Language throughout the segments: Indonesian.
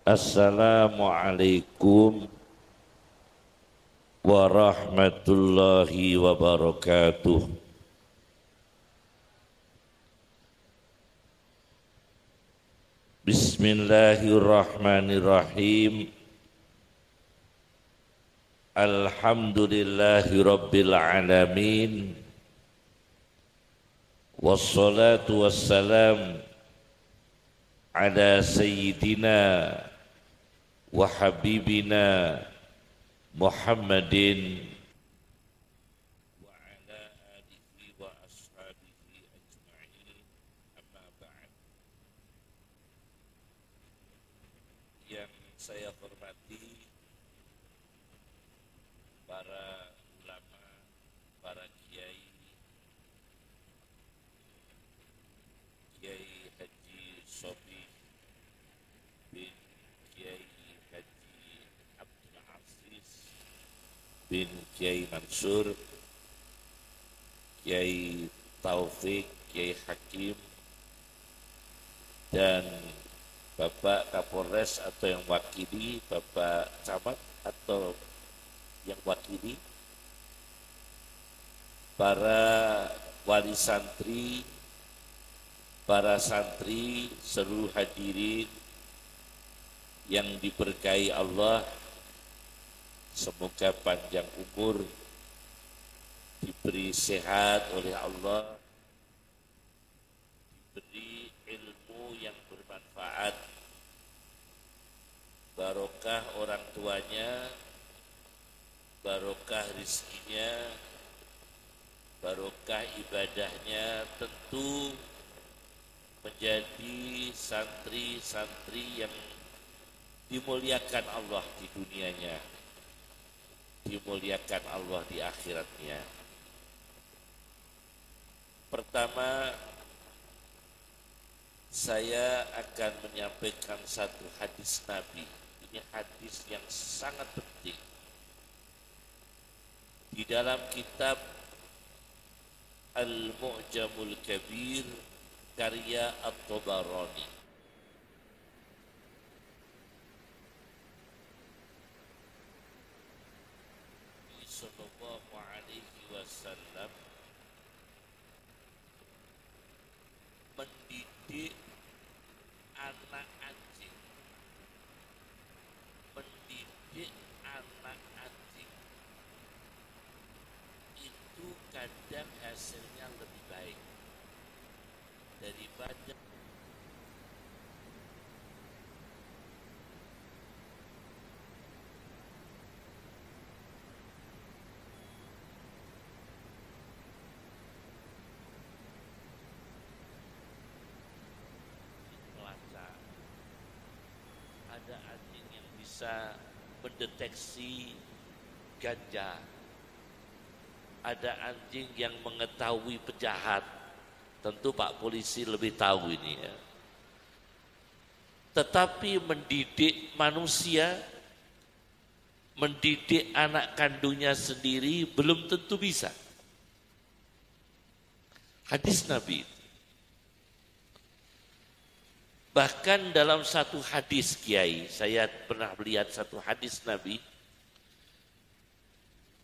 Assalamualaikum warahmatullahi wabarakatuh. Bismillahirrahmanirrahim. Alhamdulillahi rabbil alamin. Wassalatu wassalam ala sayyidina wa habibina Muhammadin wa ala alihi wa ashabihi ajma'in, amma ba'd. Yang saya hormati para ulama, para kiai, Kiai Haji Sobi bin Kiai Haji Abdul Aziz bin Kiai Mansur, Kiai Taufik, Kiai Hakim, dan Bapak Kapolres atau yang wakili, Bapak Camat atau yang wakili, para wali santri, para santri, seluruh hadirin yang diberkahi Allah, semoga panjang umur, diberi sehat oleh Allah, diberi ilmu yang bermanfaat, barokah orang tuanya, barokah rizkinya, barokah ibadahnya, tentu menjadi santri-santri yang dimuliakan Allah di dunianya, dimuliakan Allah di akhiratnya. Pertama, saya akan menyampaikan satu hadis Nabi. Ini hadis yang sangat penting. Di dalam kitab Al-Mu'jamul Kabir karya At-Tabarani. Sallallahu alaihi wasallam mendidik anak anjing, mendidik anak anjing itu kadang hasilnya lebih baik daripada pelacak. Ada anjing yang bisa mendeteksi ganja, ada anjing yang mengetahui penjahat. Tentu Pak Polisi lebih tahu ini ya. Tetapi mendidik manusia, mendidik anak kandungnya sendiri belum tentu bisa. Hadis Nabi. Bahkan dalam satu hadis Kiai, saya pernah melihat satu hadis Nabi,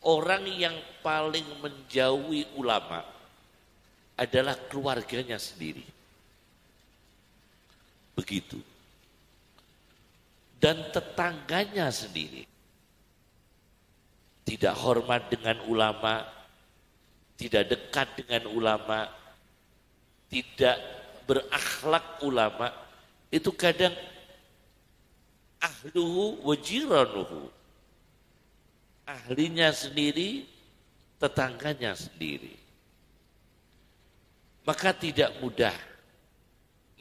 orang yang paling menjauhi ulama adalah keluarganya sendiri. Begitu. Dan tetangganya sendiri. Tidak hormat dengan ulama, tidak dekat dengan ulama, tidak berakhlak ulama, itu kadang ahluhu wa jiranuhu. Ahlinya sendiri, tetangganya sendiri. Maka tidak mudah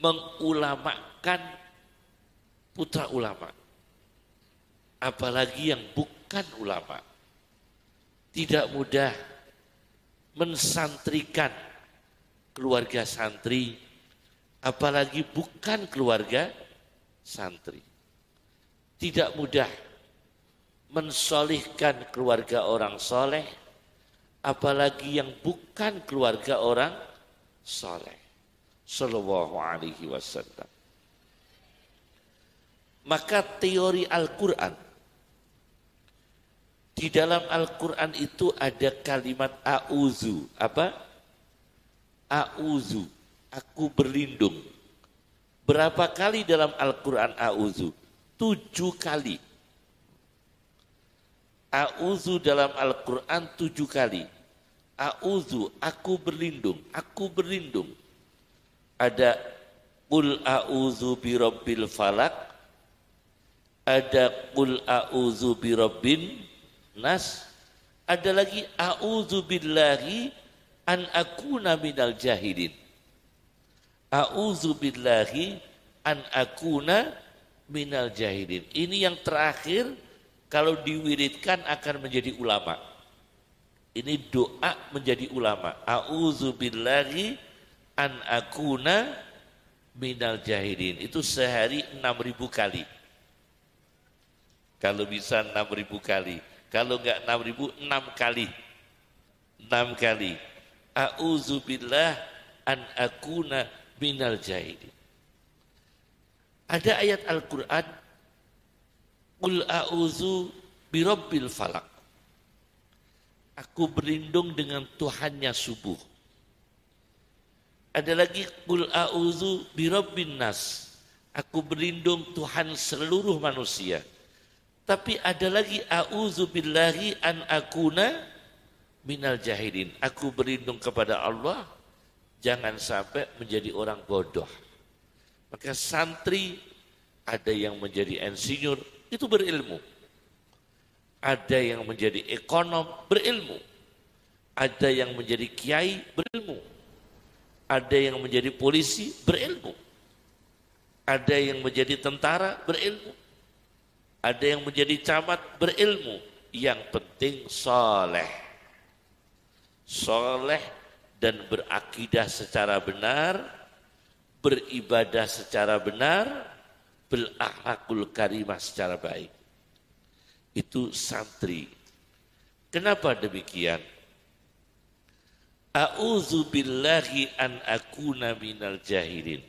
mengulamakan putra ulama. Apalagi yang bukan ulama. Tidak mudah mensantrikan keluarga santri. Apalagi bukan keluarga santri. Tidak mudah mensolihkan keluarga orang soleh. Apalagi yang bukan keluarga orang soleh. Sallallahu alaihi wasallam. Maka teori Al-Quran, di dalam Al-Quran itu ada kalimat a'udzu. Apa? A'udzu, aku berlindung. Berapa kali dalam Al-Quran a'udzu? 7 kali. A'udzu dalam Al-Quran 7 kali. A'udzu, aku berlindung, aku berlindung. Ada qul a'udzu birabbil falak, ada qul a'udzu birabbin nas, ada lagi a'udzu billahi an akuna minal jahilin. A'udzu billahi an akuna minal jahilin. Ini yang terakhir, kalau diwiridkan akan menjadi ulama. Ini doa menjadi ulama. A'udzu billahi an akuna minal jahilin. Itu sehari 6.000 kali. Kalau bisa 6.000 kali. Kalau enggak 6.000, 6 kali. 6 kali. A'udzubillah an akuna minal jahilin. Ada ayat Al-Quran, qul a'udzu birabbil falak. Aku berlindung dengan Tuhannya subuh. Ada lagi qul a'udzu birabbin nas. Aku berlindung Tuhan seluruh manusia. Tapi ada lagi a'udzu billahi an akuna minal jahilin. Aku berlindung kepada Allah jangan sampai menjadi orang bodoh. Maka santri ada yang menjadi insinyur itu berilmu. Ada yang menjadi ekonom berilmu. Ada yang menjadi kiai berilmu. Ada yang menjadi polisi berilmu. Ada yang menjadi tentara berilmu. Ada yang menjadi camat berilmu. Yang penting soleh. Soleh dan berakidah secara benar, beribadah secara benar, berakhlakul karimah secara baik. Itu santri. Kenapa demikian? A'udzu billahi an akuna minal jahilin.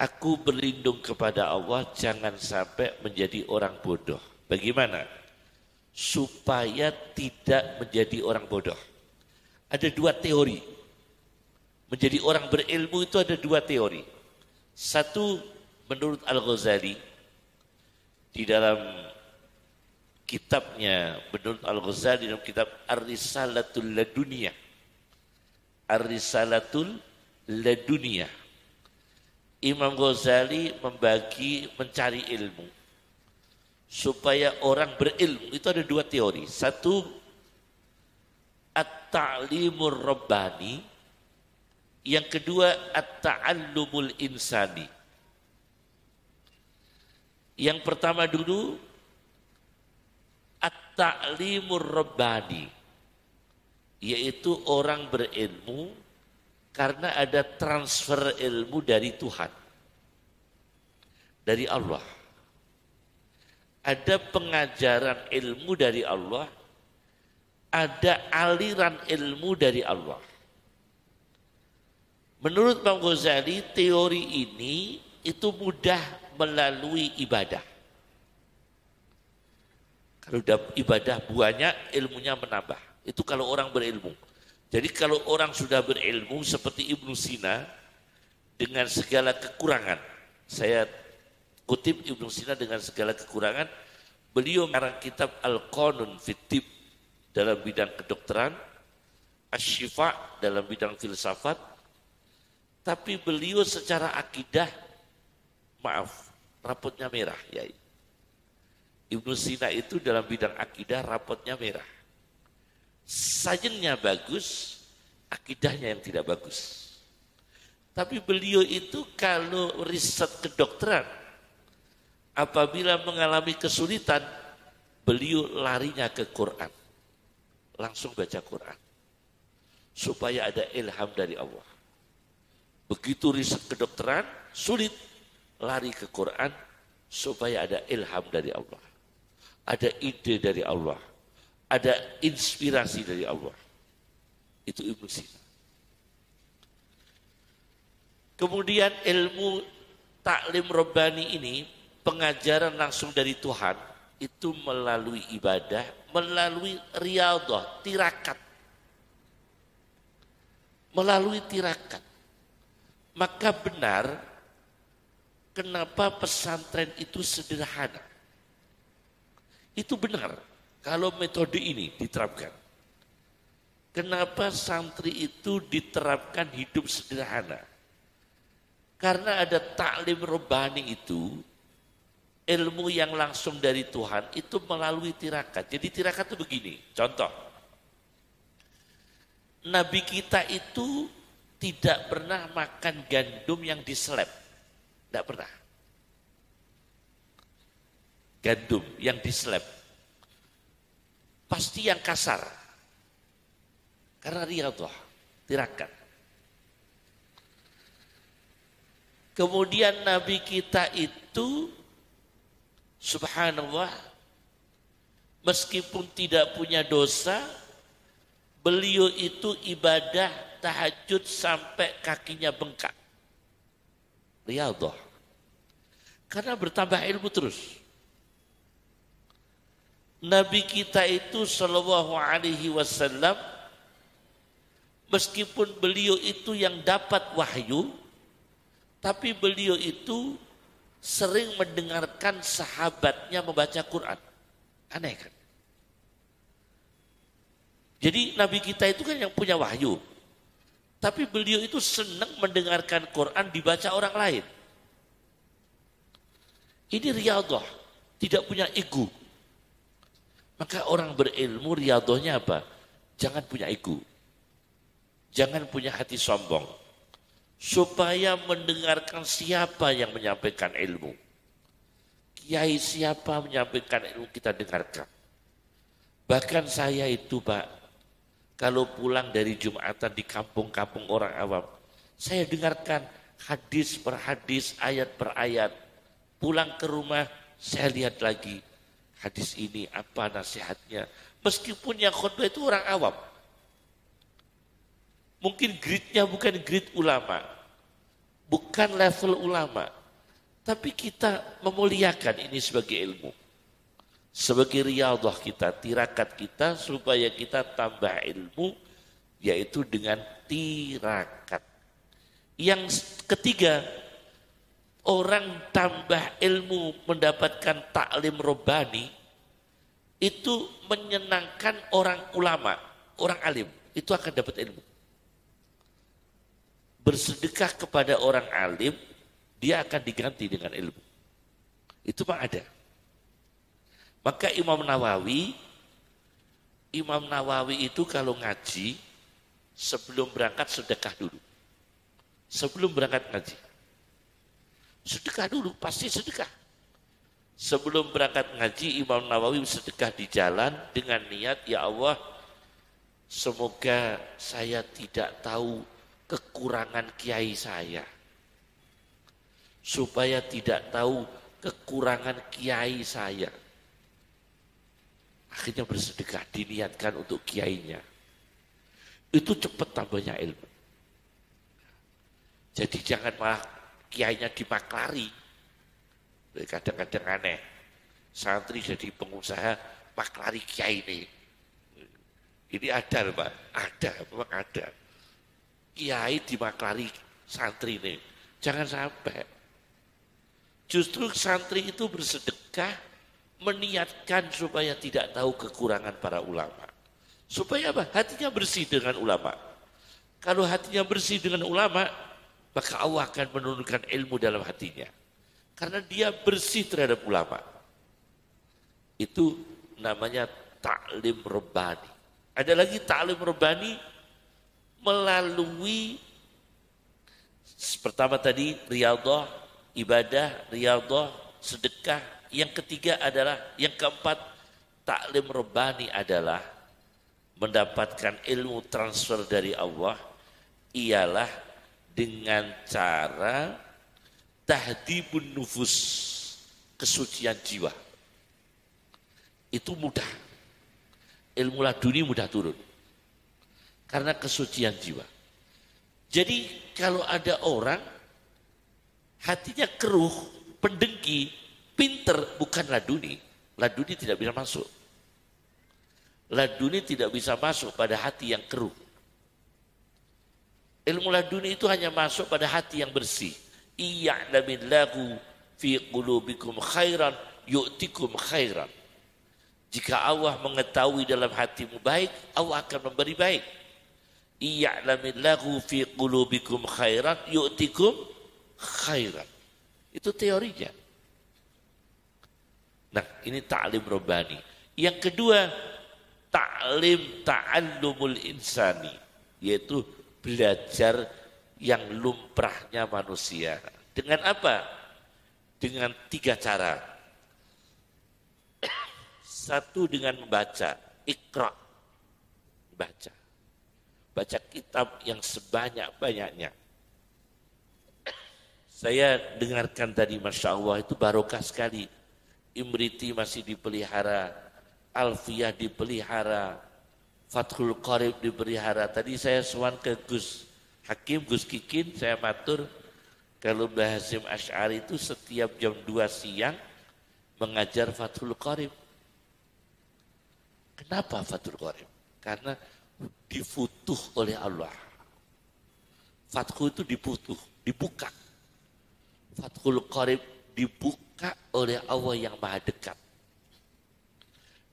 Aku berlindung kepada Allah jangan sampai menjadi orang bodoh. Bagaimana? Supaya tidak menjadi orang bodoh. Ada 2 teori. Menjadi orang berilmu itu ada 2 teori. Satu menurut Al-Ghazali di dalam kitabnya, menurut Al-Ghazali dalam kitab Ar-Risalatul Laduniyah. Ar-Risalatul Laduniyah. Imam Ghazali mencari ilmu. Supaya orang berilmu itu ada 2 teori. Satu, at-ta'limur rabbani. Yang kedua, at-ta'allumul insani. Yang pertama dulu, at-ta'limur rabbani. Yaitu orang berilmu karena ada transfer ilmu dari Tuhan. Dari Allah. Ada pengajaran ilmu dari Allah. Ada aliran ilmu dari Allah. Menurut Imam Ghazali, teori ini itu mudah melalui ibadah. Kalau ibadah banyak, ilmunya menambah. Itu kalau orang berilmu. Jadi kalau orang sudah berilmu seperti Ibnu Sina dengan segala kekurangan, saya kutip Ibnu Sina dengan segala kekurangan, beliau mengarang kitab Al-Qanun fit Tib dalam bidang kedokteran, Asy-Syifa dalam bidang filsafat, tapi beliau secara akidah, maaf, rapotnya merah, ya. Ibnu Sina itu dalam bidang akidah rapotnya merah. Sajennya bagus, akidahnya yang tidak bagus. Tapi beliau itu kalau riset kedokteran, apabila mengalami kesulitan, beliau larinya ke Quran. Langsung baca Quran. Supaya ada ilham dari Allah. Begitu riset kedokteran, sulit, lari ke Quran, supaya ada ilham dari Allah. Ada ide dari Allah. Ada inspirasi dari Allah. Itu Ibnu Sina. Kemudian ilmu taklim Rabbani ini pengajaran langsung dari Tuhan itu melalui ibadah, melalui riyadhah, tirakat. Melalui tirakat. Maka benar kenapa pesantren itu sederhana. Itu benar kalau metode ini diterapkan. Kenapa santri itu diterapkan hidup sederhana? Karena ada taklim robbani itu, ilmu yang langsung dari Tuhan itu melalui tirakat. Jadi tirakat itu begini, contoh. Nabi kita itu tidak pernah makan gandum yang diselep. Tidak pernah. Gandum yang diselep. Pasti yang kasar. Karena riyadhah, tirakat. Kemudian Nabi kita itu subhanallah, meskipun tidak punya dosa, beliau itu ibadah tahajud sampai kakinya bengkak. Riyadhah. Karena bertambah ilmu terus. Nabi kita itu sallallahu alaihi wasallam, meskipun beliau itu yang dapat wahyu, tapi beliau itu sering mendengarkan sahabatnya membaca Quran. Aneh kan? Jadi Nabi kita itu kan yang punya wahyu. Tapi beliau itu senang mendengarkan Quran dibaca orang lain. Ini riyadhah, tidak punya ego. Maka orang berilmu riyadhahnya apa? Jangan punya ego. Jangan punya hati sombong. Supaya mendengarkan siapa yang menyampaikan ilmu. Kiai siapa menyampaikan ilmu kita dengarkan. Bahkan saya itu Pak, kalau pulang dari Jumatan di kampung-kampung orang awam, saya dengarkan hadis per hadis, ayat per ayat. Pulang ke rumah, saya lihat lagi hadis ini apa nasihatnya. Meskipun yang khutbah itu orang awam. Mungkin grade-nya bukan grade ulama, bukan level ulama, tapi kita memuliakan ini sebagai ilmu, sebagai riyadhah kita, tirakat kita supaya kita tambah ilmu, yaitu dengan tirakat. Yang ketiga, orang tambah ilmu mendapatkan taklim robbani itu menyenangkan orang ulama, orang alim, itu akan dapat ilmu. Bersedekah kepada orang alim, dia akan diganti dengan ilmu. Itu mah ada. Maka Imam Nawawi itu kalau ngaji, sebelum berangkat sedekah dulu. Sebelum berangkat ngaji. Sedekah dulu, pasti sedekah. Sebelum berangkat ngaji, Imam Nawawi sedekah di jalan dengan niat, ya Allah, semoga saya tidak tahu kekurangan kiai saya, supaya tidak tahu kekurangan kiai saya. Akhirnya bersedekah, diniatkan untuk kiainya. Itu cepat tambahnya ilmu. Jadi jangan malah kiainya dimaklari. Kadang-kadang aneh, santri jadi pengusaha maklari kiai ini. Ini ada Pak, ada, memang ada. Kiai dimaklari santri ini, jangan sampai. Justru santri itu bersedekah, meniatkan supaya tidak tahu kekurangan para ulama. Supaya apa? Hatinya bersih dengan ulama. Kalau hatinya bersih dengan ulama, maka Allah akan menurunkan ilmu dalam hatinya. Karena dia bersih terhadap ulama. Itu namanya taklim robbani. Ada lagi taklim robbani melalui pertama tadi riyadhah, ibadah, riyadhah, sedekah. Yang ketiga adalah, yang keempat, taklim robbani adalah mendapatkan ilmu transfer dari Allah, ialah dengan cara tahdibun nufus, kesucian jiwa. Itu mudah. Ilmu laduni mudah turun. Karena kesucian jiwa. Jadi kalau ada orang hatinya keruh, pendengki, Pinter bukan laduni. Laduni tidak bisa masuk. Laduni tidak bisa masuk pada hati yang keruh. Ilmu laduni itu hanya masuk pada hati yang bersih. Iya'lamillahu fi qulubikum khairan yu'tikum khairan. Jika Allah mengetahui dalam hatimu baik, Allah akan memberi baik. Iya'lamillahu fi qulubikum khairan yu'tikum khairan. Itu teorinya. Nah, ini ta'lim rabbani. Yang kedua, ta'lim ta'allumul insani, yaitu belajar yang lumrahnya manusia. Dengan apa? Dengan 3 cara. Satu, dengan membaca, Iqra. Baca. Baca kitab yang sebanyak-banyaknya. Saya dengarkan tadi, Masya Allah, itu barokah sekali. Imriti masih dipelihara, Alfiyah dipelihara, Fathul Qarib dipelihara. Tadi saya sowan ke Gus Hakim, Gus Kikin, saya matur, kalau Mbah Hasyim Asy'ari itu setiap jam 2 siang mengajar Fathul Qarib. Kenapa Fathul Qarib? Karena difutuh oleh Allah. Fathu itu dibuka. Fathul Qarib dibuka oleh Allah yang maha dekat.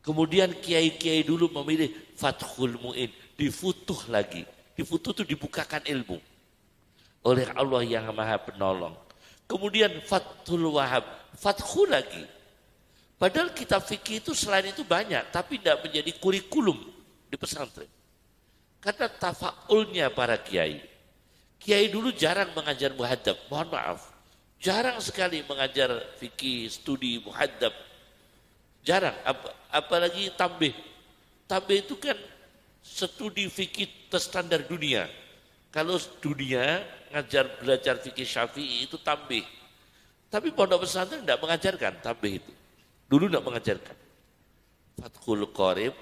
Kemudian kiai-kiai dulu memilih Fathul Mu'in, difutuh lagi. Difutuh itu dibukakan ilmu oleh Allah yang maha penolong. Kemudian Fathul Wahab, Fathu lagi. Padahal kitab fikih itu selain itu banyak, tapi tidak menjadi kurikulum di pesantren. Karena tafaulnya para kiai. Kiai dulu jarang mengajar muhadzab, mohon maaf. Jarang sekali mengajar fikih, studi muhadzab. Jarang, apalagi tambih. Tambih itu kan studi fikih terstandar dunia. Kalau dunia belajar fikih Syafi'i itu tambih. Tapi pondok pesantren tidak mengajarkan tambih itu. Dulu tidak mengajarkan. Fathul Qarib,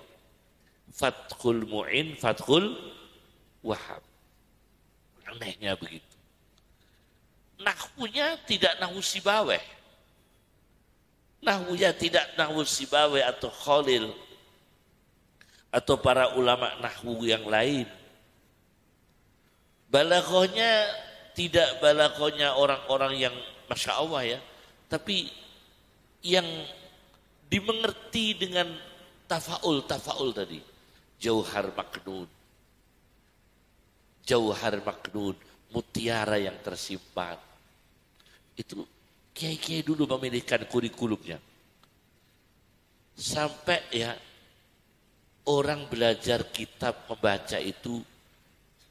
Fathul Mu'in, Fathul Wahab. Anehnya begitu. Nahwunya tidak nahwu Sibaweh. Nahwunya tidak nahwu Sibaweh atau Khalil atau para ulama nahwu yang lain. Balaghahnya tidak balaghahnya orang-orang yang Masya Allah ya, tapi yang dimengerti dengan tafaul tadi. Jauhar maknun, mutiara yang tersimpan. Itu kiai-kiai dulu memilihkan kurikulumnya. Sampai ya orang belajar kitab membaca itu,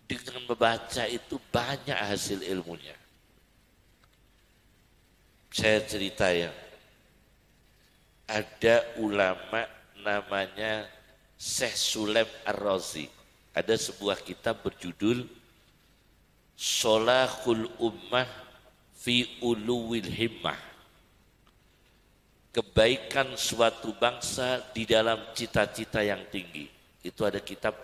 dengan membaca itu banyak hasil ilmunya. Saya cerita ya, ada ulama namanya Syekh Sulaim Ar-Razi. Ada sebuah kitab berjudul Sholahul Ummah fi Uluwil Himmah. Kebaikan suatu bangsa di dalam cita-cita yang tinggi. Itu ada kitab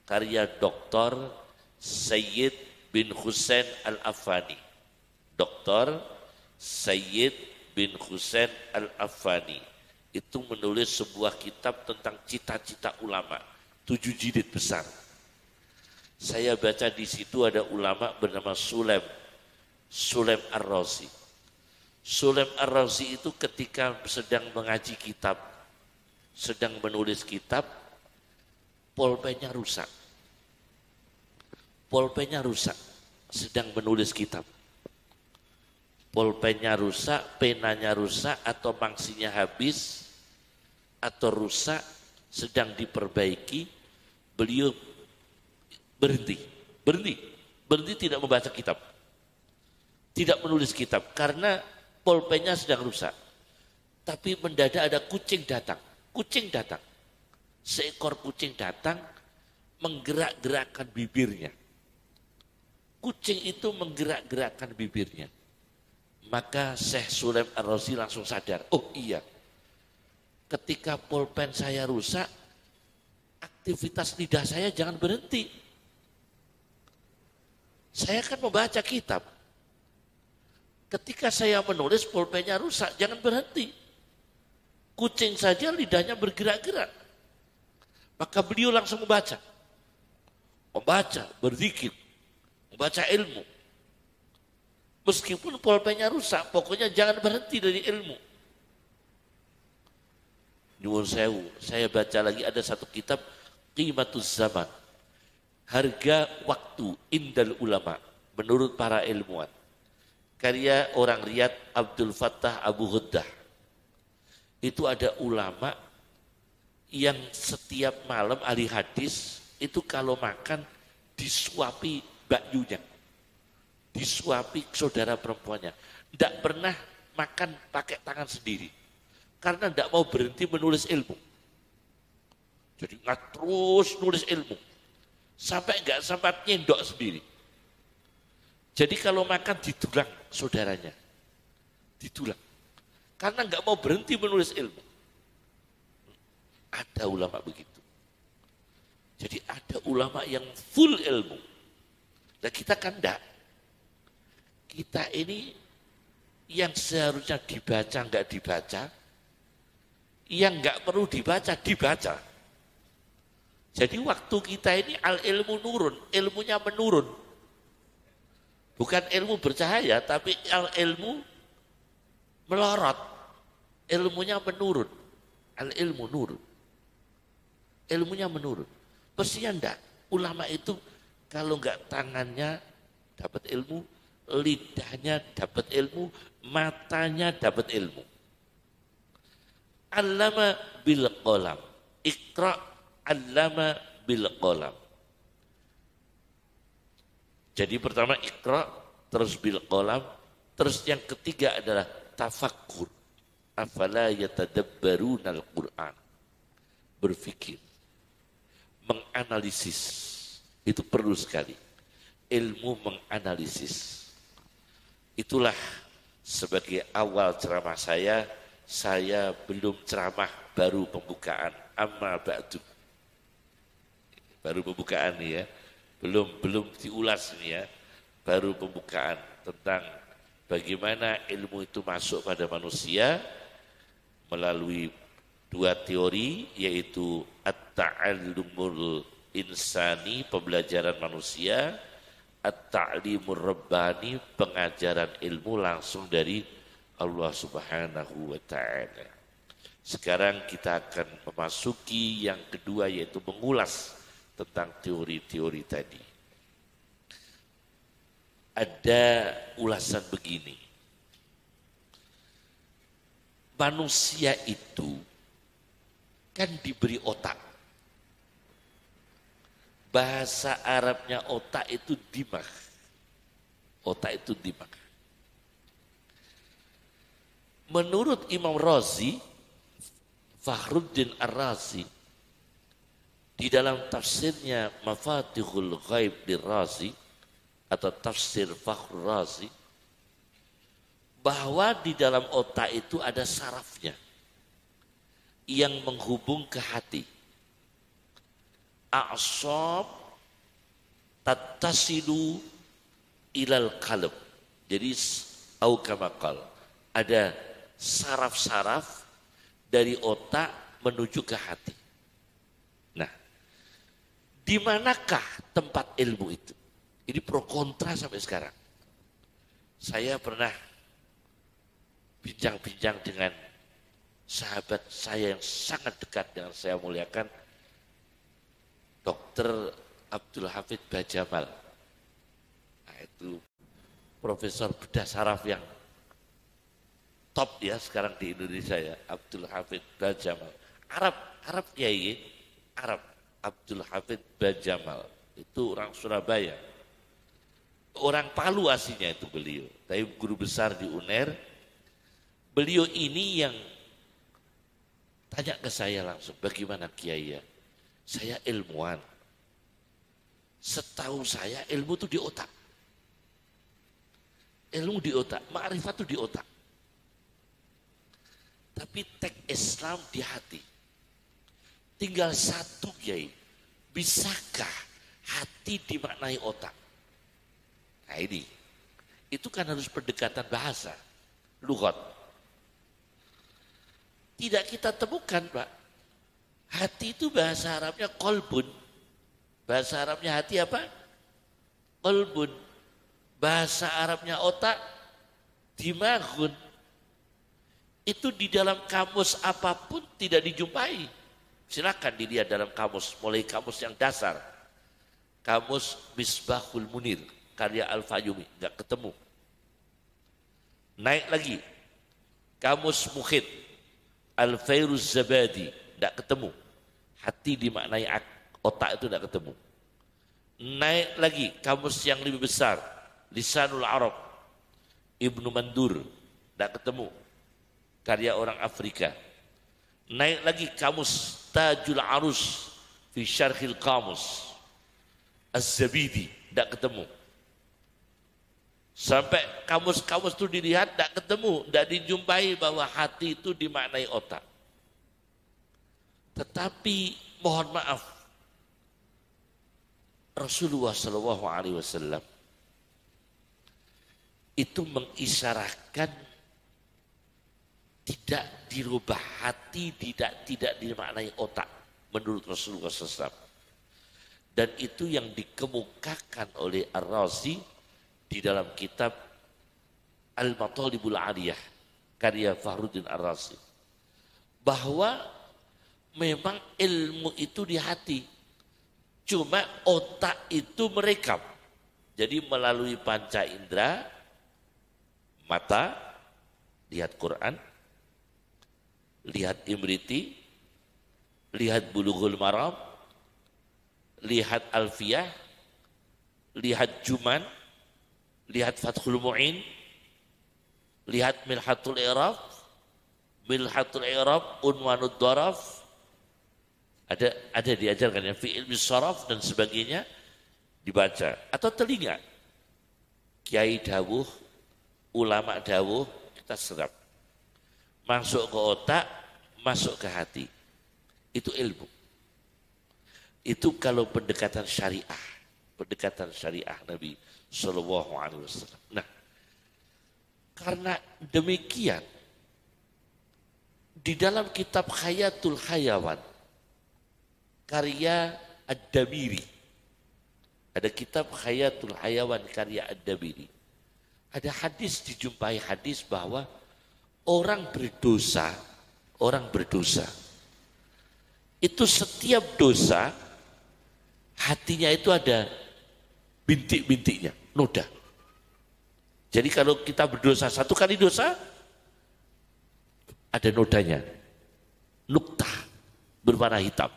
karya Dr. Sayyid bin Husain Al-Affani. Dr. Sayyid bin Husain Al-Affani. Itu menulis sebuah kitab tentang cita-cita ulama. 7 jilid besar. Saya baca di situ ada ulama bernama Sulaim Ar-Razi. Sulaim Ar-Razi itu ketika sedang mengaji kitab, sedang menulis kitab, pulpennya rusak. Pulpennya rusak, sedang menulis kitab. Pulpennya rusak, penanya rusak, atau mangsinya habis, atau rusak, sedang diperbaiki, beliau berhenti tidak membaca kitab, tidak menulis kitab, karena pulpennya sedang rusak. Tapi mendadak ada kucing datang, seekor kucing datang, menggerak-gerakkan bibirnya. Kucing itu menggerak-gerakkan bibirnya. Maka Syekh Sulaim Ar-Razi langsung sadar, oh iya, ketika pulpen saya rusak, aktivitas lidah saya jangan berhenti. Saya kan membaca kitab. Ketika saya menulis pulpennya rusak, jangan berhenti. Kucing saja lidahnya bergerak-gerak. Maka beliau langsung membaca. Membaca, berzikir, membaca ilmu. Meskipun pulpennya rusak, pokoknya jangan berhenti dari ilmu. Nyuwun sewu, saya baca lagi ada satu kitab, Qimatuz Zaman. Harga waktu indal ulama, menurut para ilmuwan. Karya orang Riyadh Abdul Fattah Abu Ghuddah. Itu ada ulama yang setiap malam ahli hadis itu kalau makan disuapi bakyunya, disuapi saudara perempuannya. Tidak pernah makan pakai tangan sendiri karena tidak mau berhenti menulis ilmu. Jadi nggak terus nulis ilmu sampai nggak sempat nyendok sendiri. Jadi kalau makan didulang saudaranya, didulang. Karena nggak mau berhenti menulis ilmu. Ada ulama begitu. Jadi ada ulama yang full ilmu. Dan kita kan enggak. Kita ini yang seharusnya dibaca nggak dibaca, yang nggak perlu dibaca dibaca. Jadi waktu kita ini al ilmu nurun, ilmunya menurun. Bukan ilmu bercahaya, tapi al ilmu melorot. Ilmunya menurun. Al ilmu nurun. Ilmunya menurun. Pastinya enggak. Ulama itu kalau enggak tangannya dapat ilmu, lidahnya dapat ilmu, matanya dapat ilmu. Allama bil qalam. Iqra allama bil qalam. Jadi pertama iqra, terus bil qalam, terus yang ketiga adalah tafakkur. Afala yatadabbaruna al-Qur'an. Berpikir, menganalisis. Itu perlu sekali. Ilmu menganalisis. Itulah sebagai awal ceramah saya belum ceramah, baru pembukaan. Amma ba'du. Baru pembukaan nih ya. Belum diulas nih ya. Baru pembukaan tentang bagaimana ilmu itu masuk pada manusia melalui dua teori, yaitu at-ta'allumul insani, pembelajaran manusia, at-ta'limur rabbani, pengajaran ilmu langsung dari Allah Subhanahu wa ta'ala. Sekarang kita akan memasuki yang kedua, yaitu mengulas tentang teori-teori tadi. Ada ulasan begini. Manusia itu kan diberi otak. Bahasa Arabnya otak itu dimag. Otak itu dimag. Menurut Imam Razi, Fakhruddin Ar-Razi, di dalam tafsirnya Mafatihul Ghaib Dir-Razi atau tafsir Fakhrur Razi, bahwa di dalam otak itu ada sarafnya yang menghubung ke hati. A'sab tattasilu ilal qalb. Jadi au kama qal, ada saraf-saraf dari otak menuju ke hati. Nah, di manakah tempat ilmu itu? Ini pro kontra sampai sekarang. Saya pernah bincang-bincang dengan sahabat saya yang sangat dekat dengan saya muliakan, Dr. Abdul Hafid Bajamal. Nah, itu profesor bedah saraf yang top ya sekarang di Indonesia ya, Abdul Hafid Bajamal. Arab Kiai, Arab Abdul Hafid Bajamal. Itu orang Surabaya. Orang Palu aslinya itu beliau, tapi guru besar di UNER. Beliau ini yang tanya ke saya langsung, bagaimana Kiai ya? Saya ilmuwan. Setahu saya ilmu itu di otak. Ilmu di otak, ma'rifat itu di otak. Tapi teks Islam di hati. Tinggal satu Kiai, bisakah hati dimaknai otak? Nah ini, itu kan harus pendekatan bahasa, lughat. tidak kita temukan, Pak. Hati itu bahasa Arabnya kolbun. Bahasa Arabnya hati apa? Kolbun. Bahasa Arabnya otak, dimagun. Itu di dalam kamus apapun tidak dijumpai. Silakan dilihat dalam kamus, mulai kamus yang dasar. Kamus Misbahul Munir, karya Al-Fayumi, enggak ketemu. Naik lagi, kamus Mukhid, Al-Fairuz Zabadi, enggak ketemu. Hati dimaknai otak itu enggak ketemu. Naik lagi, kamus yang lebih besar, Lisanul Arab, Ibnu Mandur, enggak ketemu. Karya orang Afrika. Naik lagi kamus Tajul Arus fi Syarhil Qamus Az-Zabidi, tidak ketemu. Sampai kamus-kamus itu dilihat, tidak ketemu, tidak dijumpai bahwa hati itu dimaknai otak. Tetapi mohon maaf, Rasulullah SAW itu mengisyaratkan tidak dirubah hati, tidak dimaknai otak menurut Rasulullah SAW. Dan itu yang dikemukakan oleh Ar-Razi di dalam kitab Al-Matalibul Aliyah karya Fakhruddin Ar-Razi, bahwa memang ilmu itu di hati, cuma otak itu merekam. Jadi melalui panca indera, mata lihat Quran, lihat Imriti, lihat Bulughul Maram, lihat Alfiyah, lihat Juman, lihat Fathul Mu'in, lihat Milhatul I'rab, Unwanud Dharaf, ada diajarkan ya, fi ilmi saraf dan sebagainya, dibaca. Atau telinga, kiai dawuh, ulama dawuh, kita serap. Masuk ke otak, masuk ke hati. Itu ilmu. Itu kalau pendekatan syariah Nabi Sallallahu Alaihi Wasallam. Nah, karena demikian, di dalam kitab Hayatul Hayawan karya Ad-Damiri, ada kitab Hayatul Hayawan karya Ad-Damiri, ada hadis, dijumpai hadis bahwa orang berdosa itu setiap dosa hatinya itu ada bintik-bintiknya, noda. Jadi kalau kita berdosa satu kali dosa, ada nodanya, nuktah berwarna hitam.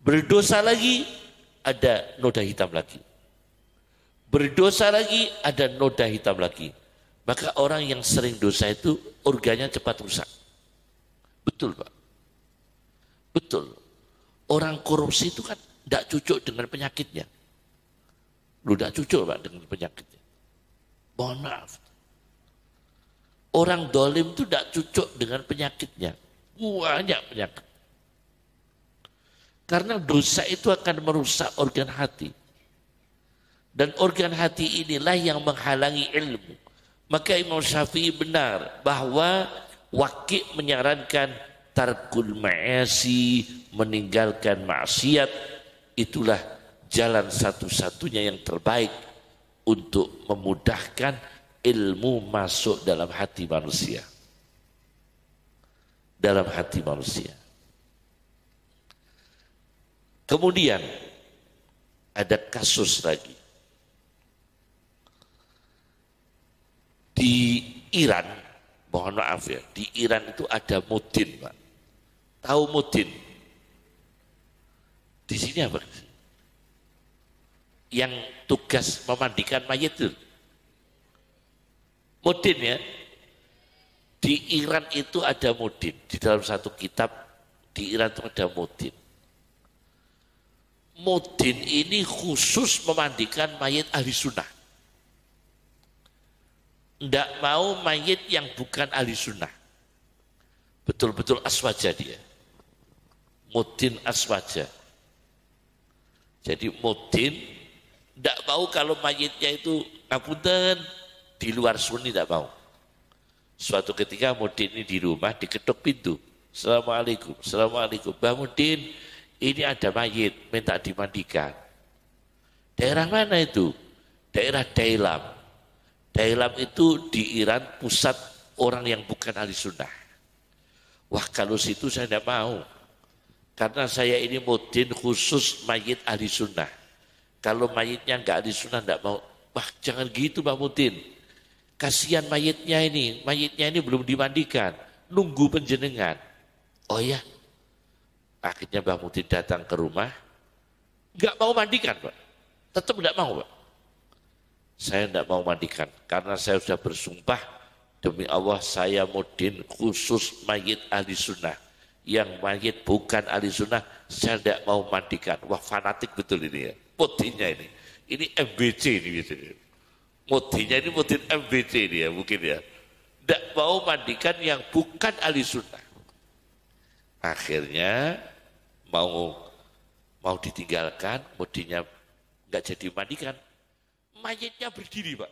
Berdosa lagi, ada noda hitam lagi. Berdosa lagi, ada noda hitam lagi. Maka orang yang sering dosa itu organnya cepat rusak. Betul, Pak. Betul. Orang korupsi itu kan tidak cocok dengan penyakitnya. Lu tidak cocok, Pak, dengan penyakitnya. Mohon maaf. Orang dolim itu tidak cocok dengan penyakitnya. Banyak penyakit. Karena dosa itu akan merusak organ hati. Dan organ hati inilah yang menghalangi ilmu. Maka Imam Syafi'i benar bahwa Waqi' menyarankan tarkul ma'asi, meninggalkan maksiat, itulah jalan satu-satunya yang terbaik untuk memudahkan ilmu masuk dalam hati manusia. Dalam hati manusia. Kemudian ada kasus lagi. Di Iran, mohon maaf ya, di Iran itu ada mudin, Pak. Tahu mudin? Di sini apa? Yang tugas memandikan mayat itu. Mudin ya. Di Iran itu ada mudin. Di dalam satu kitab di Iran itu ada mudin. Mudin ini khusus memandikan mayat ahli sunnah. Tidak mau mayit yang bukan ahli sunnah. Betul-betul aswaja dia. Mudin aswaja. Jadi mudin tidak mau kalau mayitnya itu ngapunten di luar sunni, tidak mau. Suatu ketika Mudin ini di rumah diketuk pintu. Assalamualaikum, Assalamualaikum. Mbak Mudin, ini ada mayit, minta dimandikan. Daerah mana itu? Daerah Dailam. Dailam itu di Iran pusat orang yang bukan ahli sunnah. Wah kalau situ saya tidak mau. Karena saya ini Mudin khusus mayit ahli sunnah. Kalau mayitnya enggak ahli sunnah tidak mau. Wah jangan gitu Mbak Mudin. Kasihan mayitnya ini belum dimandikan. Nunggu penjenengan. Oh ya. Akhirnya Mbak Mudin datang ke rumah. Enggak mau mandikan Pak. Tetap enggak mau Pak. Saya tidak mau mandikan. Karena saya sudah bersumpah. Demi Allah saya Mudin khusus mayit ahli sunnah. Yang mayit bukan ahli sunnah. Saya tidak mau mandikan. Wah fanatik betul ini ya. Mudinnya ini. Ini MBC ini biasanya. Mudinnya ini Mudin MBC ini ya mungkin ya. Tidak mau mandikan yang bukan ahli sunnah. Akhirnya mau ditinggalkan, Mudinnya nggak jadi mandikan. Mayitnya berdiri Pak.